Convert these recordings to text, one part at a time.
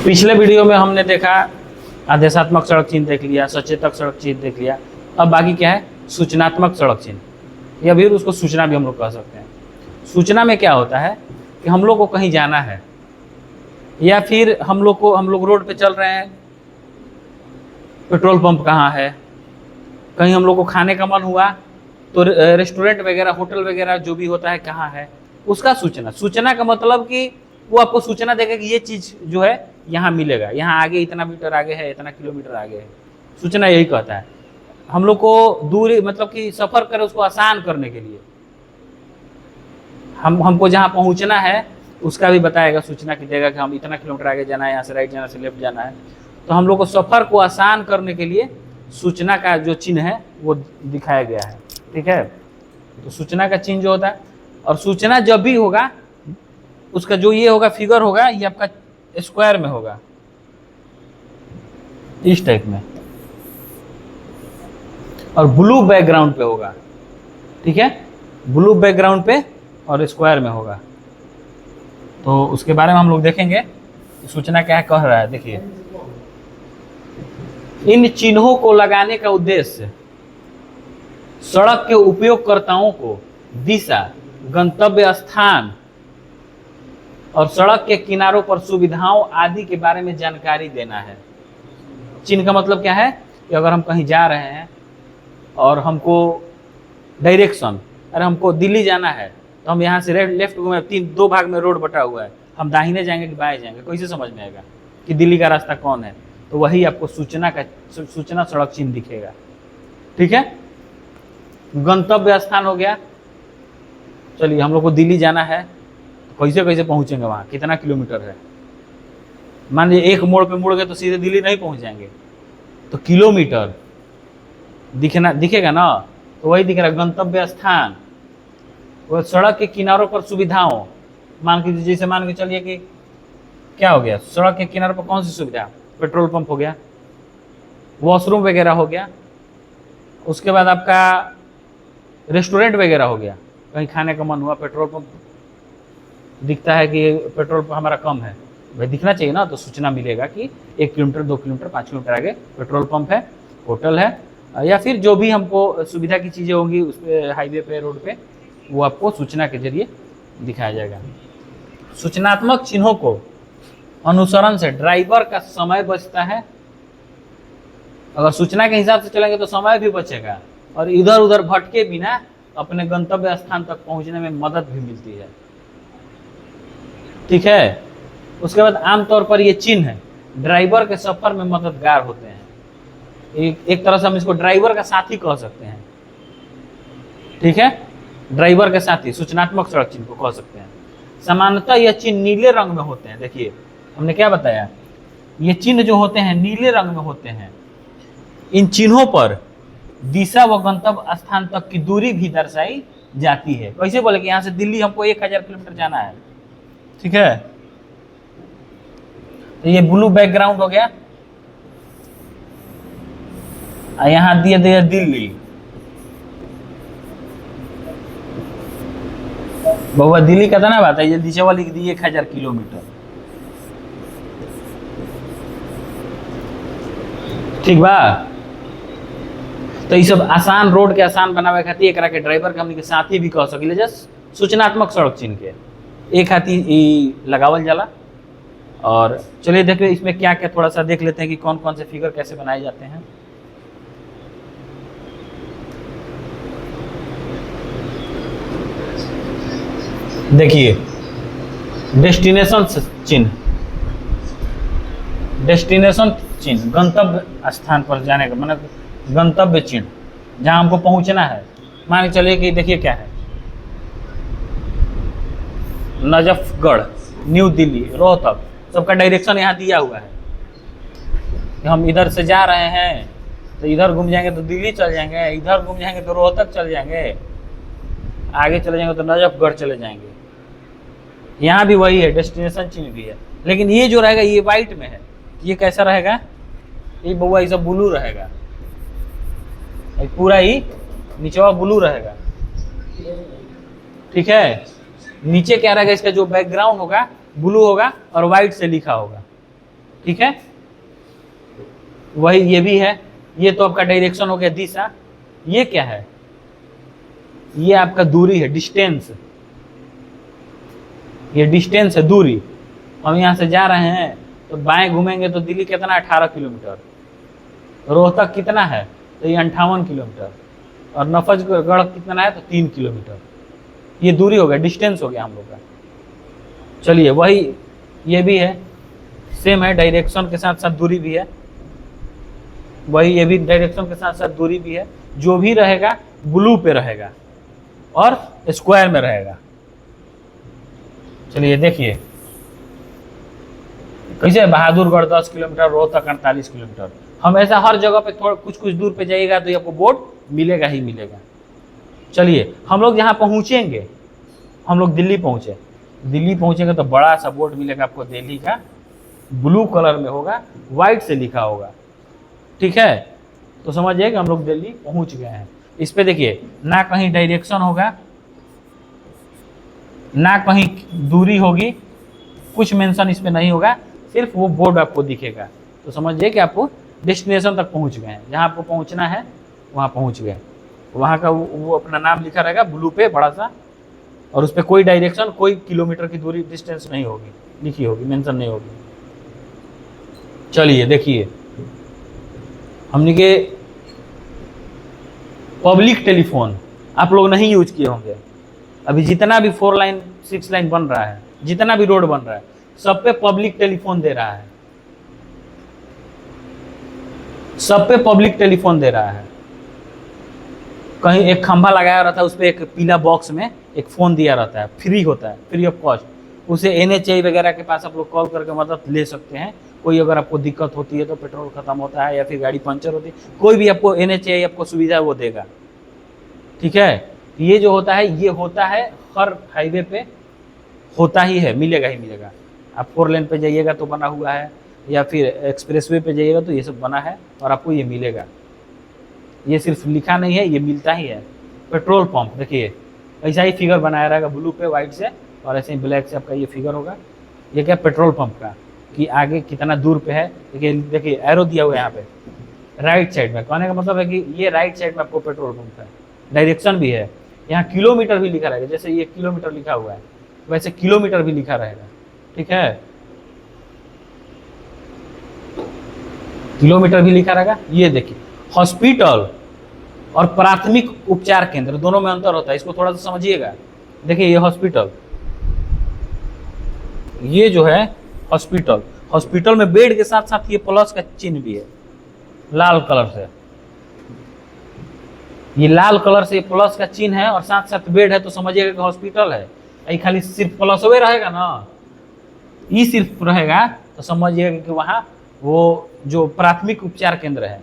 पिछले वीडियो में हमने देखा आदेशात्मक सड़क चिन्ह देख लिया, सचेतक सड़क चिन्ह देख लिया। अब बाकी क्या है? सूचनात्मक सड़क चिन्ह, या फिर उसको सूचना भी हम लोग कह सकते हैं। सूचना में क्या होता है कि हम लोग को कहीं जाना है, या फिर हम लोग रोड पे चल रहे हैं, पेट्रोल पंप कहाँ है, कहीं हम लोग को खाने का मन हुआ तो रेस्टोरेंट वगैरह, होटल वगैरह जो भी होता है कहाँ है, उसका सूचना। सूचना का मतलब कि वो आपको सूचना देगा कि ये चीज़ जो है यहाँ मिलेगा, यहाँ आगे इतना मीटर आगे है, इतना किलोमीटर आगे है। सूचना यही कहता है। हम लोग को दूरी मतलब कि सफ़र करें उसको आसान करने के लिए हमको जहाँ पहुँचना है उसका भी बताएगा, सूचना की देगा कि हम इतना किलोमीटर आगे जाना है, यहाँ से राइट जाना है, से लेफ्ट जाना है। तो हम लोग को सफ़र को आसान करने के लिए सूचना का जो चिन्ह है वो दिखाया गया है। ठीक है, तो सूचना का चिन्ह जो होता है, और सूचना जब भी होगा उसका जो ये होगा फिगर होगा, ये आपका स्क्वायर में होगा, इस टाइप में, और ब्लू बैकग्राउंड पे होगा। ठीक है, ब्लू बैकग्राउंड पे और स्क्वायर में होगा। तो उसके बारे में हम लोग देखेंगे सूचना क्या कह रहा है। देखिए, इन चिन्हों को लगाने का उद्देश्य सड़क के उपयोगकर्ताओं को दिशा, गंतव्य स्थान और सड़क के किनारों पर सुविधाओं आदि के बारे में जानकारी देना है। चिन्ह का मतलब क्या है कि अगर हम कहीं जा रहे हैं और हमको डायरेक्शन, अरे हमको दिल्ली जाना है तो हम यहाँ से लेफ्ट घूमे, दो भाग में रोड बटा हुआ है, हम दाहिने जाएंगे कि बाएं जाएंगे, कैसे समझ में आएगा कि दिल्ली का रास्ता कौन है? तो वही आपको सूचना सड़क चिन्ह दिखेगा। ठीक है, गंतव्य स्थान हो गया। चलिए, हम लोग को दिल्ली जाना है, तो कैसे कैसे पहुंचेंगे वहाँ, कितना किलोमीटर है? मान लीजिए एक मोड़ पे मुड़ गए तो सीधे दिल्ली नहीं पहुंच जाएंगे, तो किलोमीटर दिखेगा ना, तो वही दिख रहा है गंतव्य स्थान। वो सड़क के किनारों पर सुविधाओं, मान के जैसे मान के चलिए कि क्या हो गया, सड़क के किनारे पर कौन सी सुविधा? पेट्रोल पंप हो गया, वॉशरूम वगैरह हो गया, उसके बाद आपका रेस्टोरेंट वगैरह हो गया, कहीं खाने का मन हुआ, पेट्रोल पंप दिखता है कि पेट्रोल पंप हमारा कम है, भाई दिखना चाहिए ना, तो सूचना मिलेगा कि 1 किलोमीटर 2 किलोमीटर 5 किलोमीटर आगे पेट्रोल पंप है, होटल है, या फिर जो भी हमको सुविधा की चीज़ें होंगी उस पर, हाईवे पे, रोड पे, वो आपको सूचना के जरिए दिखाया जाएगा। सूचनात्मक चिन्हों को अनुसरण से ड्राइवर का समय बचता है। अगर सूचना के हिसाब से चलेंगे तो समय भी बचेगा, और इधर उधर भटके बिना अपने गंतव्य स्थान तक पहुंचने में मदद भी मिलती है। ठीक है, उसके बाद आमतौर पर ये चिन्ह ड्राइवर के सफर में मददगार होते हैं। एक तरह से हम इसको ड्राइवर का साथी कह सकते हैं। ठीक है, ड्राइवर के साथी सूचनात्मक सड़क चिन्ह को कह सकते हैं। सामान्यतः यह चिन्ह नीले रंग में होते हैं। देखिए, हमने क्या बताया, ये चिन्ह जो होते हैं नीले रंग में होते हैं। इन चिन्हों पर दिशा व गंतव्य स्थान तक की दूरी भी दर्शाई जाती है। कैसे बोले कि यहाँ से दिल्ली हमको 1000 किलोमीटर जाना है। ठीक है, तो ये ब्लू बैकग्राउंड हो गया, यहाँ दिया दिया दिल्ली, बहुआ दिल्ली का था ना बात है, ये नीचे वाली लिख दी 1000 किलोमीटर। ठीक बा, तो ये सब आसान, रोड के आसान बनावे खातिर एकरा के ड्राइवर के हमनी के साथी भी कह सकिले। जस्ट सूचनात्मक सड़क चिन्ह के एक हाथी लगावल जाला। और चलिए देखिए इसमें क्या क्या थोड़ा सा देख लेते हैं कि कौन कौन से फिगर कैसे बनाए जाते हैं। देखिए, डेस्टिनेशन चिन्ह, डेस्टिनेशन चिन्ह गंतव्य स्थान पर जाने का मतलब गंतव्य चिन्ह, जहां हमको पहुंचना है। मान के चलिए कि देखिए क्या है, नजफगढ़, न्यू दिल्ली, रोहतक, सबका डायरेक्शन यहाँ दिया हुआ है कि हम इधर से जा रहे हैं, तो इधर घूम जाएंगे तो दिल्ली चल जाएंगे, इधर घूम जाएंगे तो रोहतक चल जाएंगे, आगे चले जाएंगे तो नजफगढ़ चले जाएंगे। यहाँ भी वही है, डेस्टिनेशन चिन्ह भी है, लेकिन ये जो रहेगा ये वाइट में है। ये कैसा रहेगा, ये बउआ सब ब्लू रहेगा, पूरा ही नीचवा ब्लू रहेगा। ठीक है, नीचे क्या रहेगा, इसका जो बैकग्राउंड होगा ब्लू होगा और व्हाइट से लिखा होगा। ठीक है, वही ये भी है। ये तो आपका डायरेक्शन हो गया, दिशा। ये क्या है? ये आपका दूरी है, डिस्टेंस। ये डिस्टेंस है, दूरी। हम यहाँ से जा रहे हैं तो बाएं घूमेंगे तो दिल्ली कितना, 18 किलोमीटर। रोहतक कितना है? तो ये 58 किलोमीटर। और नफजगढ़ कितना है? तो 3 किलोमीटर। ये दूरी हो गया, डिस्टेंस हो गया हम लोग का। चलिए, वही ये भी है, सेम है, डायरेक्शन के साथ साथ दूरी भी है। वही ये भी डायरेक्शन के साथ साथ दूरी भी है। जो भी रहेगा ब्लू पे रहेगा और स्क्वायर में रहेगा। चलिए देखिए कैसे, बहादुरगढ़ 10 किलोमीटर, रोहतक 48 किलोमीटर। हमेशा हर जगह पे थोड़ा कुछ कुछ दूर पे जाइएगा तो आपको बोर्ड मिलेगा ही मिलेगा। चलिए, हम लोग यहाँ पहुँचेंगे, हम लोग दिल्ली पहुँचे, दिल्ली पहुँचेंगे तो बड़ा सा बोर्ड मिलेगा आपको दिल्ली का, ब्लू कलर में होगा, वाइट से लिखा होगा। ठीक है, तो समझिए कि हम लोग दिल्ली पहुँच गए हैं। इस पे देखिए, ना कहीं डायरेक्शन होगा, ना कहीं दूरी होगी, कुछ मेंशन इस पे नहीं होगा, सिर्फ वो बोर्ड आपको दिखेगा। तो समझिए कि आपको डेस्टिनेशन तक पहुंच गए हैं, जहाँ आपको पहुंचना है वहाँ पहुंच गए। वहाँ का वो अपना नाम लिखा रहेगा ब्लू पे बड़ा सा, और उस पर कोई डायरेक्शन, कोई किलोमीटर की दूरी, डिस्टेंस नहीं होगी, लिखी होगी, मेंशन नहीं होगी। चलिए देखिए, हमने के पब्लिक टेलीफोन आप लोग नहीं यूज किए होंगे। अभी जितना भी 4 लाइन 6 लाइन बन रहा है, जितना भी रोड बन रहा है, सब पे पब्लिक टेलीफोन दे रहा है, सब पे पब्लिक टेलीफोन दे रहा है। कहीं एक खंभा लगाया रहता है, उस पर एक पीला बॉक्स में एक फ़ोन दिया रहता है, फ्री होता है, फ्री ऑफ कॉस्ट। उसे NHAI वगैरह के पास आप लोग कॉल करके मदद ले सकते हैं। कोई अगर आपको दिक्कत होती है तो, पेट्रोल खत्म होता है या फिर गाड़ी पंचर होती है, कोई भी आपको NHAI आपको सुविधा वो देगा। ठीक है, ये जो होता है, ये होता है हर हाईवे पे होता ही है, मिलेगा ही मिलेगा। आप 4 लेन पे जाइएगा तो बना हुआ है, या फिर एक्सप्रेसवे पे जाइएगा तो ये सब बना है और आपको ये मिलेगा। ये सिर्फ लिखा नहीं है, ये मिलता ही है। पेट्रोल पंप देखिए, ऐसा ही फिगर बनाया रहेगा ब्लू पे वाइट से, और ऐसे ही ब्लैक से आपका ये फिगर होगा। ये क्या, पेट्रोल पंप का, कि आगे कितना दूर पे है। देखिए एरो दिया हुआ है यहाँ पे राइट साइड में, कहने का मतलब है कि ये राइट साइड में आपको पेट्रोल पंप है। डायरेक्शन भी है, यहाँ किलोमीटर भी लिखा रहेगा, जैसे ये किलोमीटर लिखा हुआ है वैसे किलोमीटर भी लिखा रहेगा। ठीक है, किलोमीटर भी लिखा रहेगा। ये देखिए, हॉस्पिटल और प्राथमिक उपचार केंद्र दोनों में अंतर होता है, इसको थोड़ा सा समझिएगा। देखिए ये हॉस्पिटल, ये जो है हॉस्पिटल, हॉस्पिटल में बेड के साथ साथ ये प्लस का चिन्ह भी है लाल कलर से। ये लाल कलर से प्लस का चिन्ह है और साथ साथ बेड है, तो समझिएगा कि हॉस्पिटल है। ये खाली सिर्फ प्लस हुए रहेगा ना, ये सिर्फ रहेगा तो समझिएगा कि वहाँ वो जो प्राथमिक उपचार केंद्र है।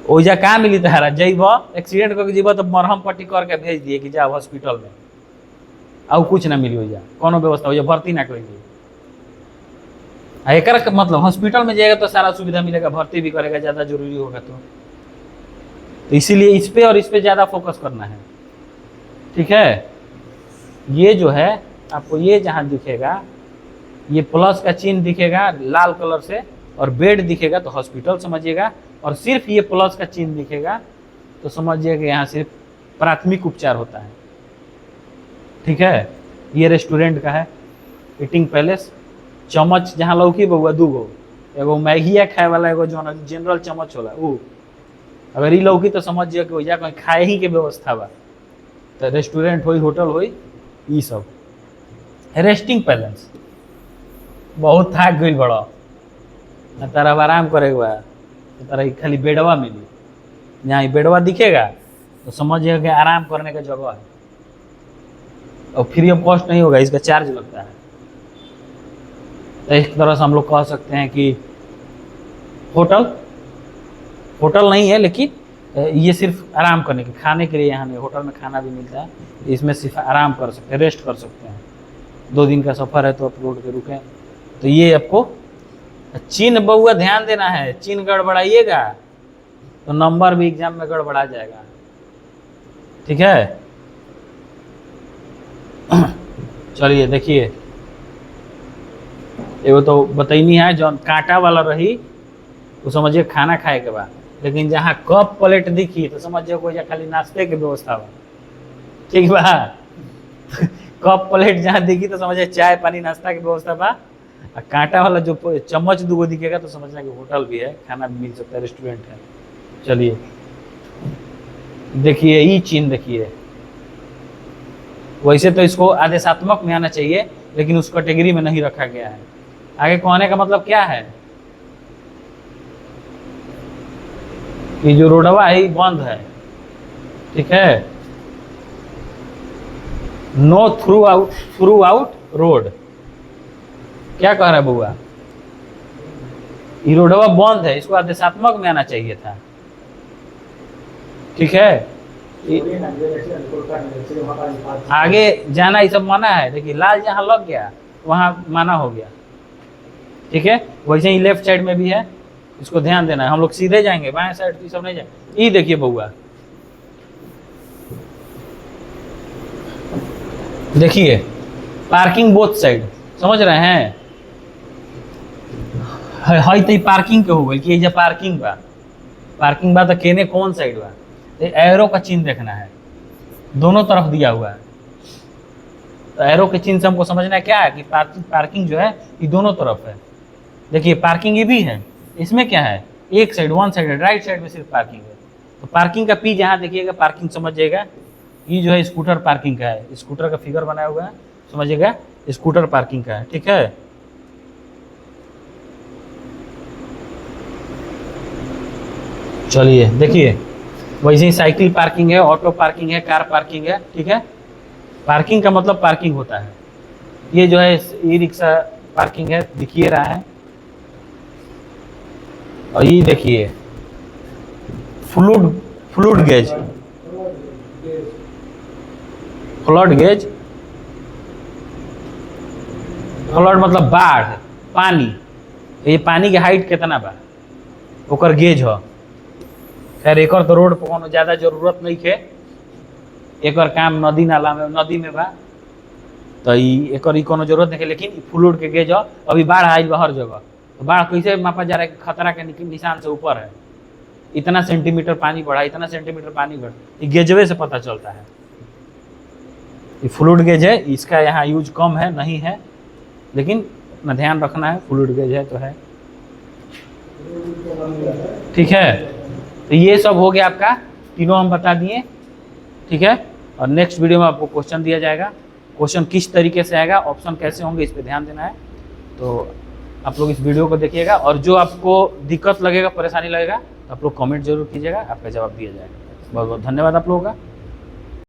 ओजा कहाँ मिली तहारा, जैब एक्सीडेंट करके जीव तो मरहम पट्टी करके भेज दिए कि जाओ हॉस्पिटल में, और कुछ ना मिली ओजा, कोनो व्यवस्था ओजा भर्ती ना करेगी। एक मतलब हॉस्पिटल में जाएगा तो सारा सुविधा मिलेगा, भर्ती भी करेगा ज़्यादा जरूरी होगा तो इसीलिए इस पे और इस पे ज़्यादा फोकस करना है। ठीक है, ये जो है आपको ये जहाँ दिखेगा, ये प्लस का चिन्ह दिखेगा लाल कलर से, और बेड दिखेगा तो हॉस्पिटल समझिएगा, और सिर्फ ये प्लस का चिन्ह दिखेगा तो समझिएगा कि यहाँ सिर्फ प्राथमिक उपचार होता है। ठीक है, ये रेस्टोरेंट का है, ईटिंग पैलेस। चम्मच जहाँ लौकी बउआ 2 गो, एगो मैगिया खाए वाला, एगो जो जनरल चम्मच होला वो, अगर ये लौकी तो समझिए कि वजह कहीं खाए ही के व्यवस्था बा, तो रेस्टोरेंट होई, होटल होई, ये सब। रेस्टिंग पैलेस, बहुत थाक गई बड़ा, तारा आराम करेगा बा, तारा खाली बेडवा मिली, यहाँ बेडवा दिखेगा तो समझिएगा कि आराम करने का जगह है, और फ्री ऑफ कॉस्ट नहीं होगा, इसका चार्ज लगता है। तो इस तरह से हम लोग कह सकते हैं कि होटल, होटल नहीं है लेकिन ये सिर्फ आराम करने के, खाने के लिए यहाँ नहीं। होटल में खाना भी मिलता है, इसमें सिर्फ आराम कर सकते हैं, रेस्ट कर सकते हैं। 2 दिन का सफ़र है तो आप रोड पे रुकें। तो ये आपको चिन्ह बउआ ध्यान देना है, चिन्ह गड़बड़ाइएगा तो नंबर भी एग्जाम में गड़बड़ा जाएगा। ठीक है, चलिए देखिए, एगो तो बतैनी है जो कांटा वाला रही वो समझिए खाना खाए के बाद, लेकिन जहाँ कप प्लेट दिखी तो समझिए कोई खाली नाश्ते के व्यवस्था बा, ठीक बा। कप प्लेट जहाँ दिखी तो समझिए चाय पानी नाश्ता की व्यवस्था बा। और कांटा वाला जो चम्मच दूगो दिखेगा तो समझना कि होटल भी है, खाना भी मिल सकता है, रेस्टोरेंट है। चलिए देखिए ये चिन्ह देखिए, वैसे तो इसको आदेशात्मक में आना चाहिए लेकिन उस कैटेगरी में नहीं रखा गया है। आगे कहने का मतलब क्या है कि जो रोडवा है बंद है, ठीक है, नो थ्रू आउट रोड। क्या कह रहा है बुआ, ये रोडवा बंद है, इसको आदेशात्मक में आना चाहिए था, ठीक है। आगे जाना ये सब माना है, देखिए लाल जहाँ लग गया वहाँ माना हो गया, ठीक है। वैसे ही लेफ्ट साइड में भी है, इसको ध्यान देना है। हम लोग सीधे जाएंगे, बाएं साइड ये सब नहीं जाएंगे। ये देखिए बउआ, देखिए पार्किंग बोथ साइड, समझ रहे हैं। है तो पार्किंग के हो गई कि ये पार्किंग बा तो केने कौन साइड बा, एरो का चिन्ह देखना है, दोनों तरफ दिया हुआ है। तो एरो के चिन्ह से हमको समझना है क्या है कि पार्किंग जो है ये दोनों तरफ है। देखिए पार्किंग ये भी है, इसमें क्या है एक साइड वन साइड है, राइट साइड में सिर्फ पार्किंग है। तो पार्किंग का पी जहाँ देखिएगा पार्किंग समझिएगा, ये जो है स्कूटर पार्किंग का है, स्कूटर का फिगर बनाया हुआ है, समझिएगा स्कूटर पार्किंग का है, ठीक है। चलिए देखिए वैसे ही साइकिल पार्किंग है, ऑटो पार्किंग है, कार पार्किंग है, ठीक है। पार्किंग का मतलब पार्किंग होता है। ये जो है ई रिक्शा पार्किंग है, दिखिए रहा है। और ये देखिए fluid gauge, flood gauge, flood मतलब बाढ़, पानी। ये पानी के हाइट कितना बा ओकर गेज हो। खैर एक तो रोड पर कोनो ज़्यादा जरूरत नहीं है, एक काम नदी नाला में नदी में बा तो एक कोनो जरूरत नहीं है, लेकिन फ्लूड के गेज हो। अभी बाढ़ आई हर जगह, तो बाढ़ कैसे मापा जा रहा है, खतरा के निशान से ऊपर है, इतना सेंटीमीटर पानी बढ़ा, इतना सेंटीमीटर पानी बढ़ा, ये गेजवे से पता चलता है। ये फ्लूड गेज है, इसका यहाँ यूज कम है, नहीं है, लेकिन अपना ध्यान रखना है, फ्लूड गेज है तो है, ठीक है। तो ये सब हो गया आपका, तीनों हम बता दिए, ठीक है। और नेक्स्ट वीडियो में आपको क्वेश्चन दिया जाएगा, क्वेश्चन किस तरीके से आएगा, ऑप्शन कैसे होंगे, इस पर ध्यान देना है। तो आप लोग इस वीडियो को देखिएगा, और जो आपको दिक्कत लगेगा, परेशानी लगेगा, तो आप लोग कमेंट जरूर कीजिएगा, आपका जवाब दिया जाएगा। बहुत बहुत धन्यवाद आप लोगों का।